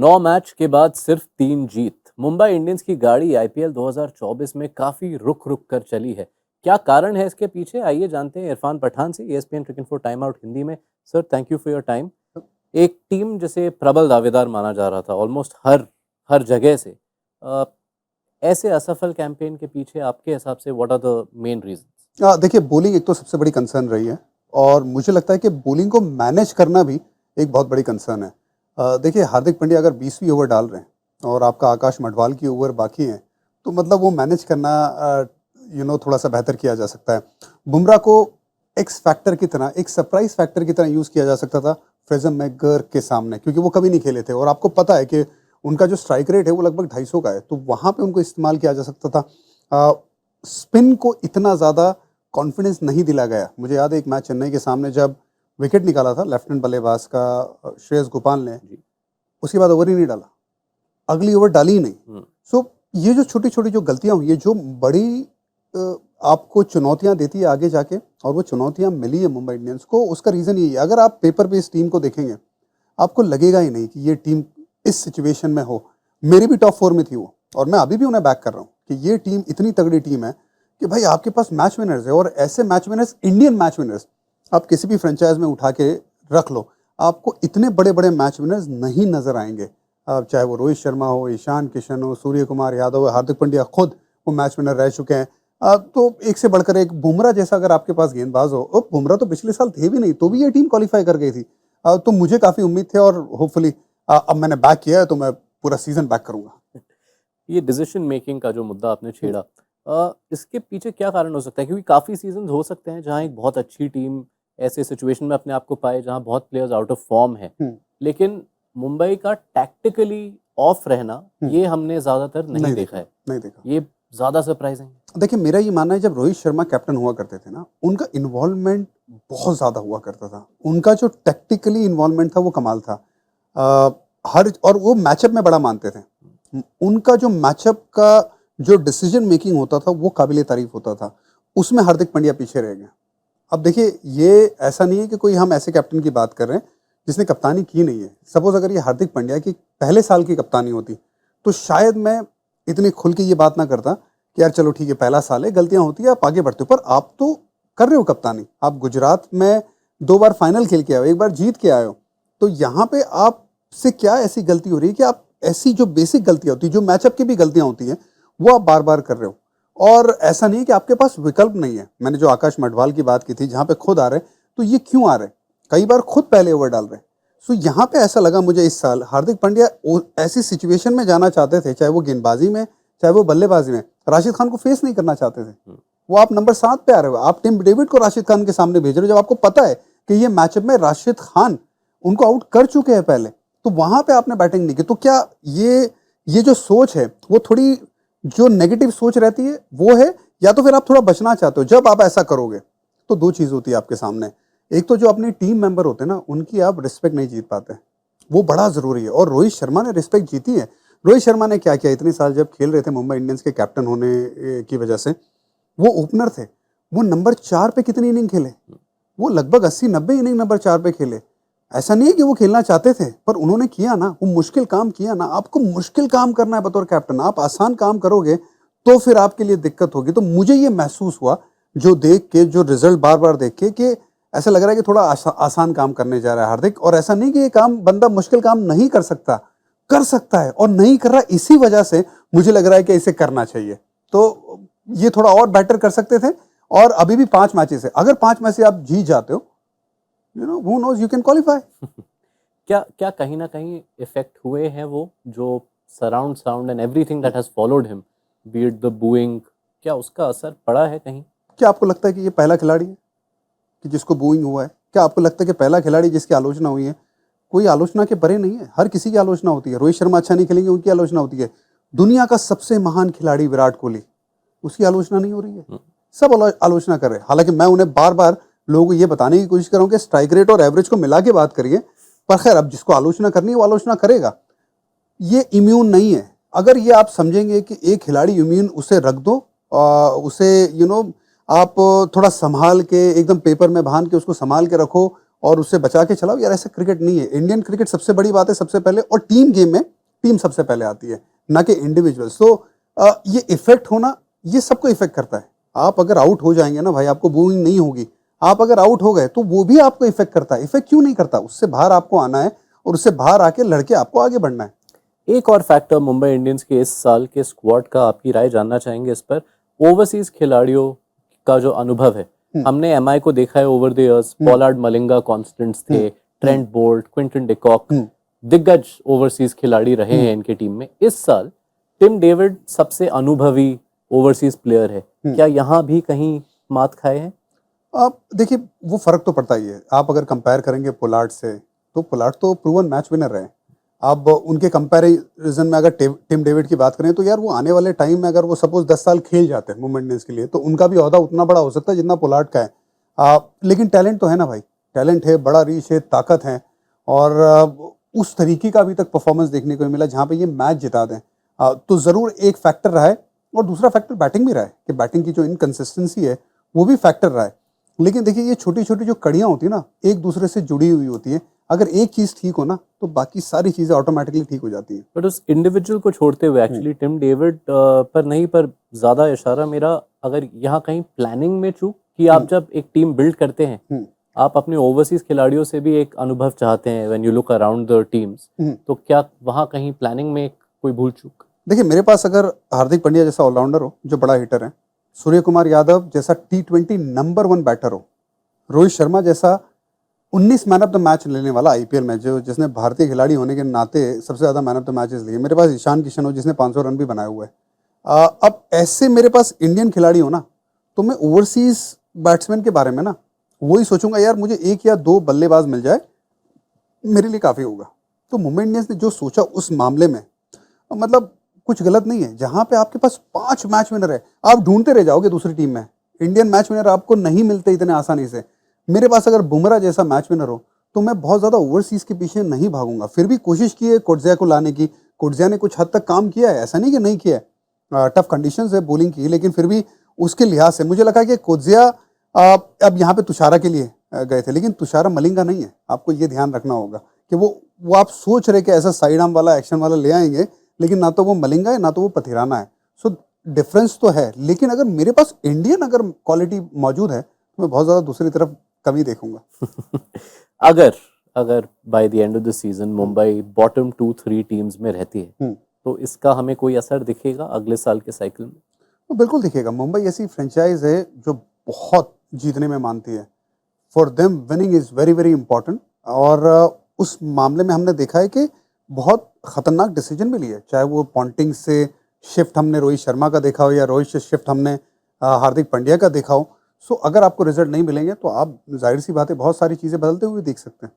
9 match के बाद सिर्फ 3 जीत। मुंबई इंडियंस की गाड़ी आईपीएल 2024 में काफी रुक रुक कर चली है। क्या कारण है इसके पीछे, आइए जानते हैं इरफान पठान से, ESPN cricket for time out Hindi में। Sir, thank you for your time. एक टीम जिसे प्रबल दावेदार माना जा रहा था ऑलमोस्ट हर जगह से, ऐसे असफल कैंपेन के पीछे आपके हिसाब से what are the main reasons? देखिए, बॉलिंग एक तो सबसे बड़ी कंसर्न रही है और मुझे लगता है कि बॉलिंग को मैनेज करना भी एक बहुत बड़ी कंसर्न है। देखिए, हार्दिक पांड्या अगर 20वीं ओवर डाल रहे हैं और आपका आकाश मडवाल की ओवर बाकी हैं, तो मतलब वो मैनेज करना थोड़ा सा बेहतर किया जा सकता है। बुमराह को एक्स फैक्टर की तरह, एक सरप्राइज फैक्टर की तरह यूज़ किया जा सकता था फ्रेजर मैकगर के सामने, क्योंकि वो कभी नहीं खेले थे और आपको पता है कि उनका जो स्ट्राइक रेट है वो लगभग 250 का है, तो वहाँ पे उनको इस्तेमाल किया जा सकता था। स्पिन को इतना ज़्यादा कॉन्फिडेंस नहीं दिला गया। मुझे याद है एक मैच चेन्नई के सामने जब विकेट निकाला था लेफ्टिनेंट बल्लेबाज का श्रेयस गोपाल ने, उसके बाद ओवर ही नहीं डाला, अगली ओवर डाली ही नहीं। सो ये जो छोटी छोटी जो गलतियां हुई है, जो बड़ी आपको चुनौतियां देती है आगे जाके, और वो चुनौतियां मिली है मुंबई इंडियंस को, उसका रीज़न यही है। अगर आप पेपर पे इस टीम को देखेंगे, आपको लगेगा ही नहीं कि ये टीम इस सिचुएशन में हो। मेरी भी टॉप 4 में थी वो, और मैं अभी भी उन्हें बैक कर रहा हूँ कि ये टीम इतनी तगड़ी टीम है कि भाई आपके पास मैच विनर्स है, और ऐसे match winners, Indian match winners, आप किसी भी फ्रेंचाइज में उठा के रख लो, आपको इतने बड़े बड़े मैच विनर्स नहीं नजर आएंगे। चाहे वो रोहित शर्मा हो, ईशान किशन हो, सूर्य कुमार यादव हो, हार्दिक पांड्या खुद वो मैच विनर रह चुके हैं। तो एक से बढ़कर एक बुमराह जैसा अगर आपके पास गेंदबाज हो, और बुमराह तो पिछले साल थे भी नहीं, तो भी ये टीम क्वालिफाई कर गई थी। तो मुझे काफ़ी उम्मीद थे, और होपफुली अब मैंने बैक किया है तो मैं पूरा सीजन बैक करूंगा। ये डिसीजन मेकिंग का जो मुद्दा आपने छेड़ा, इसके पीछे क्या कारण हो सकता है? क्योंकि काफ़ी सीजन हो सकते हैं जहां एक बहुत अच्छी टीम ऐसे सिचुएशन में अपने आप को पाए जहां बहुत प्लेयर्स आउट ऑफ फॉर्म है, लेकिन मुंबई का टैक्टिकली ऑफ रहना ये हमने ज़्यादातर नहीं देखा है। नहीं देखा। ये ज़्यादा सरप्राइजिंग है। देखिए, मेरा ये मानना है, जब रोहित शर्मा कैप्टन हुआ करते थे ना, उनका इन्वॉल्वमेंट बहुत ज़्यादा हुआ करता था। उनका जो टैक्टिकली इन्वॉल्वमेंट था वो कमाल था। और वो मैचअप में बड़ा मानते थे। उनका जो मैचअप का जो डिसीजन मेकिंग होता था वो काबिल तारीफ होता था। उसमें हार्दिक पांड्या पीछे रह गया। अब देखिए, ये ऐसा नहीं है कि कोई हम ऐसे कैप्टन की बात कर रहे हैं जिसने कप्तानी की नहीं है। सपोज अगर ये हार्दिक पांड्या की पहले साल की कप्तानी होती, तो शायद मैं इतनी खुल के ये बात ना करता कि यार चलो ठीक है, पहला साल है, गलतियां होती है, आप आगे बढ़ते हो। पर आप तो कर रहे हो कप्तानी, आप गुजरात में 2 बार फाइनल खेल के आए हो, 1 बार जीत के आए हो, तो यहाँ पे आपसे क्या ऐसी गलती हो रही है कि आप ऐसी जो बेसिक गलतियां होती है, जो मैचअप की भी गलतियां होती हैं, वो आप बार बार कर रहे हो। और ऐसा नहीं है कि आपके पास विकल्प नहीं है। मैंने जो आकाश मडवाल की बात की थी, जहाँ पे खुद आ रहे, तो ये क्यों आ रहे, कई बार खुद पहले ओवर डाल रहे। सो यहाँ पे ऐसा लगा मुझे इस साल हार्दिक पांड्या ऐसी सिचुएशन में जाना चाहते थे, चाहे वो गेंदबाजी में, चाहे वो बल्लेबाजी में, राशिद खान को फेस नहीं करना चाहते थे। वो आप नंबर 7 पे आ रहे हो, आप टिम डेविड को राशिद खान के सामने भेज रहे हो, जब आपको पता है कि ये मैचअप में राशिद खान उनको आउट कर चुके हैं पहले, तो वहां पे आपने बैटिंग नहीं की। तो क्या ये जो सोच है, वो थोड़ी जो नेगेटिव सोच रहती है वो है, या तो फिर आप थोड़ा बचना चाहते हो? जब आप ऐसा करोगे तो 2 चीज होती है आपके सामने। एक तो जो अपने टीम मेंबर होते हैं ना, उनकी आप रिस्पेक्ट नहीं जीत पाते, वो बड़ा जरूरी है, और रोहित शर्मा ने रिस्पेक्ट जीती है। रोहित शर्मा ने क्या किया, इतने साल जब खेल रहे थे मुंबई इंडियंस के कैप्टन होने की वजह से, वो ओपनर थे, वो नंबर 4 पे कितनी इनिंग खेले? वो लगभग 80-90 इनिंग नंबर 4 पे खेले। ऐसा नहीं है कि वो खेलना चाहते थे, पर उन्होंने किया ना, वो मुश्किल काम किया ना। आपको मुश्किल काम करना है बतौर कैप्टन, आप आसान काम करोगे तो फिर आपके लिए दिक्कत होगी। तो मुझे ये महसूस हुआ जो देख के, जो रिजल्ट बार बार देख के, कि ऐसा लग रहा है कि थोड़ा आसान काम करने जा रहा है हार्दिक। और ऐसा नहीं कि ये काम बंदा मुश्किल काम नहीं कर सकता, कर सकता है, और नहीं कर रहा, इसी वजह से मुझे लग रहा है कि इसे करना चाहिए। तो ये थोड़ा और बेटर कर सकते थे। और अभी भी 5 मैचेस है, अगर 5 मैच से आप जीत जाते हो, who knows, you can qualify। क्या कहीं ना कहीं इफेक्ट हुए हैं वो जो surround sound and everything that has followed him, B it the booing, क्या उसका असर पड़ा है कहीं? क्या आपको लगता है कि ये पहला खिलाड़ी है कि जिसको बूइंग हुआ है? क्या आपको लगता है कि पहला खिलाड़ी जिसकी आलोचना हुई है? कोई आलोचना के परे नहीं है, हर किसी की आलोचना होती है। रोहित शर्मा अच्छा नहीं खेलेंगे, उनकी आलोचना होती है। दुनिया का सबसे महान खिलाड़ी विराट कोहली, उसकी आलोचना नहीं हो रही है? सब आलोचना कर रहे हैं। हालांकि मैं उन्हें बार बार लोगों को ये बताने की कोशिश कर रहा हूं कि स्ट्राइक रेट और एवरेज को मिला के बात करिए। पर खैर, अब जिसको आलोचना करनी है वो आलोचना करेगा। ये इम्यून नहीं है। अगर ये आप समझेंगे कि एक खिलाड़ी इम्यून, उसे रख दो, उसे आप थोड़ा संभाल के, एकदम पेपर में बांध के उसको संभाल के रखो, और उससे बचा के चलाओ यार, ऐसा क्रिकेट नहीं है। इंडियन क्रिकेट सबसे बड़ी बात है सबसे पहले, और टीम गेम में टीम सबसे पहले आती है, ना कि इंडिविजुअल्स। तो ये इफेक्ट होना, ये सबको इफेक्ट करता है। आप अगर आउट हो जाएंगे ना भाई, आपको बूइंग नहीं होगी। आप अगर आउट हो गए तो वो भी आपको इफेक्ट करता है। इफेक्ट क्यों नहीं करता? उससे बाहर आपको आना है और उससे बाहर आके लड़के आपको आगे बढ़ना है। एक और फैक्टर मुंबई इंडियंस के इस साल के स्क्वाड का, आपकी राय जानना चाहेंगे इस पर। ओवरसीज खिलाड़ियों का जो अनुभव है, हमने एमआई को देखा है over the years, Pollard Malinga constants थे, ट्रेंट बोल्ट, क्विंटन डिकॉक दिग्गज ओवरसीज खिलाड़ी रहे हैं इनके टीम में। इस साल टिम डेविड सबसे अनुभवी ओवरसीज प्लेयर है, क्या यहाँ भी कहीं मात खाए हैं? आप देखिए, वो फर्क तो पड़ता ही है। आप अगर कंपेयर करेंगे पोलार्ड से, तो पोलार्ड तो प्रूवन मैच विनर रहे। अब उनके कंपैरिजन में अगर टिम डेविड की बात करें, तो यार वो आने वाले टाइम में अगर वो सपोज 10 साल खेल जाते हैं मुंबई इंडियंस के लिए, तो उनका भी ओहदा उतना बड़ा हो सकता है जितना पोलार्ड का है। लेकिन टैलेंट तो है ना भाई, टैलेंट है, बड़ा रीच है, ताकत है, और उस तरीके का अभी तक परफॉर्मेंस देखने को नहीं मिला जहाँ पे ये मैच जिता दें। तो ज़रूर एक फैक्टर रहा है, और दूसरा फैक्टर बैटिंग भी रहा है कि बैटिंग की जो इनकन्सिस्टेंसी है वो भी फैक्टर रहा है। लेकिन देखिए, ये छोटी छोटी जो कड़ियाँ होती है ना, एक दूसरे से जुड़ी हुई होती है। अगर एक चीज़ ठीक हो ना, तो बाकी सारी चीज़ें ऑटोमेटिकली ठीक हो जाती हैं। बट उस इंडिविजुअल को छोड़ते हुए एक्चुअली टिम डेविड पर नहीं, पर ज़्यादा इशारा मेरा अगर यहाँ कहीं प्लानिंग में चूक, कि आप जब एक टीम बिल्ड करते हैं, आप अपने ओवरसीज खिलाड़ियों से भी एक अनुभव चाहते हैं when you look around the teams, तो क्या वहाँ कहीं प्लानिंग में कोई भूल चूक? देखिए, मेरे पास अगर हार्दिक पांड्या जैसा ऑलराउंडर हो जो बड़ा हिटर है, सूर्य कुमार यादव जैसा T20 नंबर 1 बैटर हो, रोहित शर्मा जैसा 19 मैन ऑफ द मैच लेने वाला आईपीएल में, जो जिसने भारतीय खिलाड़ी होने के नाते सबसे ज़्यादा मैन ऑफ द मैचेस लिए, मेरे पास ईशान किशन हो जिसने 500 रन भी बनाए हुए हैं। अब ऐसे मेरे पास इंडियन खिलाड़ी हो ना, तो मैं ओवरसीज बैट्समैन के बारे में ना वही सोचूंगा, यार मुझे 1 या 2 बल्लेबाज मिल जाए, मेरे लिए काफ़ी होगा। तो मुंबई इंडियंस ने जो सोचा उस मामले में, मतलब कुछ गलत नहीं है। जहाँ पे आपके पास 5 मैच विनर है, आप ढूंढते रह जाओगे दूसरी टीम में। इंडियन मैच विनर आपको नहीं मिलते इतने आसानी से। मेरे पास अगर बुमराह जैसा मैच विनर हो, तो मैं बहुत ज़्यादा ओवरसीज के पीछे नहीं भागूंगा। फिर भी कोशिश की है कोटज़िया को लाने की, कोटज़िया ने कुछ हद तक काम किया है, ऐसा नहीं कि नहीं किया है। टफ कंडीशंस है बोलिंग की, लेकिन फिर भी उसके लिहाज से मुझे लगा कि कोटज़िया अब यहाँ पे तुषारा के लिए गए थे, लेकिन तुषारा मलिंगा नहीं है। आपको ये ध्यान रखना होगा कि वो आप सोच रहे कि ऐसा साइड आर्म वाला, एक्शन वाला ले आएंगे, लेकिन ना तो वो मलिंगा है ना तो वो पथिराना है। सो डिफरेंस तो है, लेकिन अगर मेरे पास इंडियन अगर क्वालिटी मौजूद है, तो मैं बहुत ज़्यादा दूसरी तरफ कमी देखूंगा। अगर by the end of the season Mumbai bottom 2-3 teams में रहती है, तो इसका हमें कोई असर दिखेगा अगले साल के साइकिल में? तो बिल्कुल दिखेगा। मुंबई ऐसी फ्रेंचाइज है जो बहुत जीतने में मानती है। For them winning is very very important, और उस मामले में हमने देखा है कि बहुत खतरनाक डिसीजन भी लिए, चाहे वो पॉन्टिंग से शिफ्ट हमने रोहित शर्मा का देखा हो, या रोहित से शिफ्ट हमने हार्दिक पांड्या का देखा हो। सो अगर आपको रिजल्ट नहीं मिलेंगे, तो आप जाहिर सी बात है बहुत सारी चीज़ें बदलते हुए देख सकते हैं।